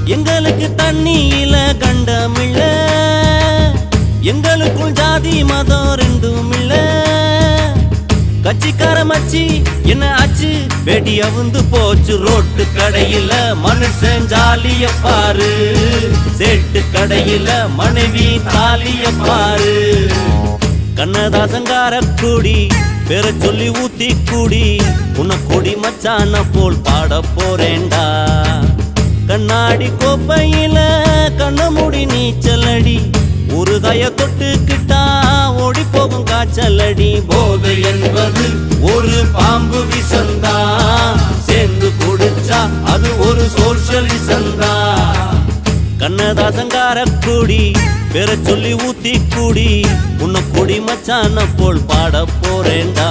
எங்களுக்கு தண்ணியில கண்டமில்ல, எங்களுக்குள் ஜாதி மதம் ரெண்டும் இல்ல. கட்சிக்கார மச்சி என்ன ஆச்சு, வெடி அவுந்து போச்சு ரோட்டு கடையில. மனுஷன் ஜாலிய பாரு, சேட்டு கடையில மனைவி தாலிய பாரு. கண்ணதாசங்கார கூடி பேர சொல்லி ஊத்தி கூடி, உன்ன கொடி மச்சான போல் பாட போறேண்டா. கண்ணாடி கோப்பையில கண்ண மூடி நீச்சலடி, ஒரு கைய தொட்டுக்கிட்டா ஓடி போகும் காய்ச்சலடி. போதை என்பது ஒரு பாம்பு விசந்தா, சேர்ந்து குடிச்சா அது ஒரு சோஷலிசந்தா. கண்ணதாசங்கார கூடி பேர சொல்லி ஊத்தி கூடி, உன்ன கொடி மச்சான போல் பாட போறேண்டா.